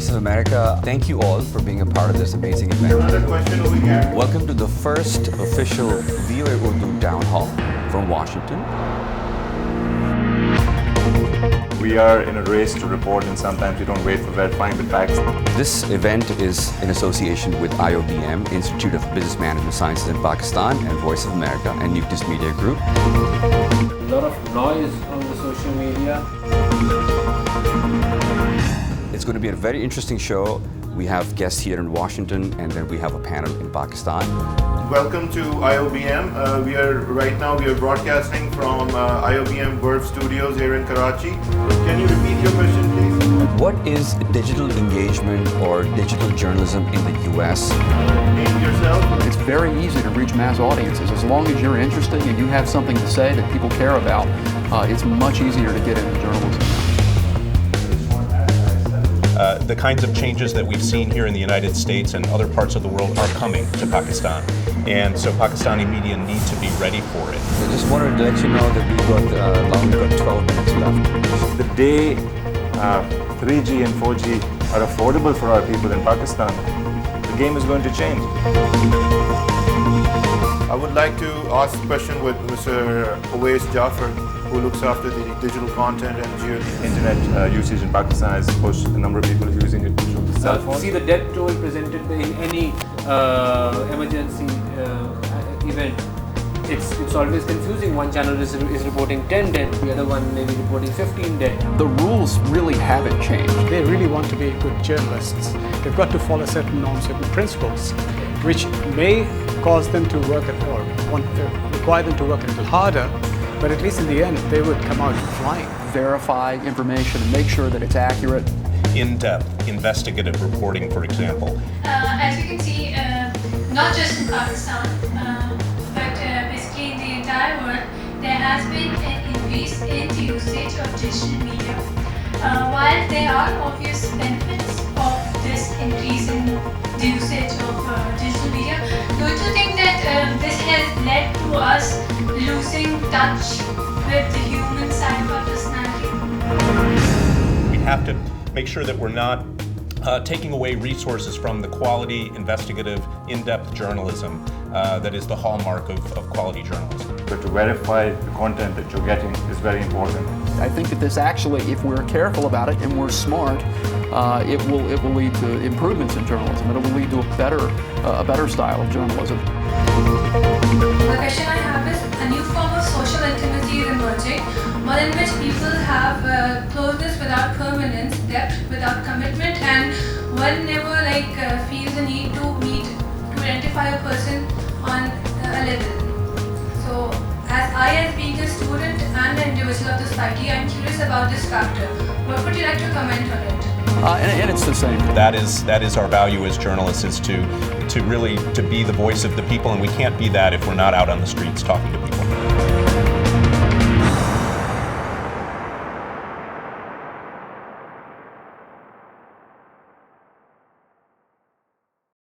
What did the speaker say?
Voice of America, thank you all for being a part of this amazing event. Another question over here. Welcome to the first official VOA Urdu Town Hall from Washington. We are in a race to report, and sometimes we don't wait for verifying the facts. This event is in association with IOBM, Institute of Business Management Sciences in Pakistan, and Voice of America and Nucleus Media Group. A lot of noise on the social media. It's going to be a very interesting show. We have guests here in Washington, and then we have a panel in Pakistan. Welcome to IOBM. We are broadcasting from IOBM Verve Studios here in Karachi. Can you repeat your question, please? What is digital engagement or digital journalism in the US? Name yourself. It's very easy to reach mass audiences. As long as you're interesting and you have something to say that people care about, it's much easier to get into journalism. The kinds of changes that we've seen here in the United States and other parts of the world are coming to Pakistan. And so Pakistani media need to be ready for it. I just wanted to let you know that we've got 12 minutes left. The day 3G and 4G are affordable for our people in Pakistan, the game is going to change. I would like to ask a question with Mr. Owais Jaffer, who looks after the digital content and Internet usage in Pakistan has pushed a number of people using it through the cell phone. See the death toll presented in any emergency event. It's always confusing. One channel is reporting 10 dead, the other one maybe reporting 15 dead. The rules really haven't changed. They really want to be good journalists. They've got to follow certain norms, certain principles, which may cause them to work require them to work a little harder, but at least in the end, they would come out flying. Verify information and make sure that it's accurate. In-depth investigative reporting, for example. As you can see, not just in Pakistan, but basically in the entire world, there has been an increase in the usage of digital media. While there are obvious benefits of this increase in the usage of digital media, don't you think that this has led to us losing touch with the human side of our personality? We have to make sure that we're not taking away resources from the quality, investigative, in-depth journalism that is the hallmark of quality journalism. But to verify the content that you're getting is very important. I think that this actually, if we're careful about it and we're smart, it will lead to improvements in journalism. It will lead to a better style of journalism. The question I have is, a new form of social intimacy is emerging, one in which people have closeness without permanence, depth without commitment, and one never feels the need to identify a person on a level. So, as being a student and an individual of the society, I'm curious about this factor. What would you like to comment on it? And it's the same. That is our value as journalists, is to really be the voice of the people, and we can't be that if we're not out on the streets talking to people.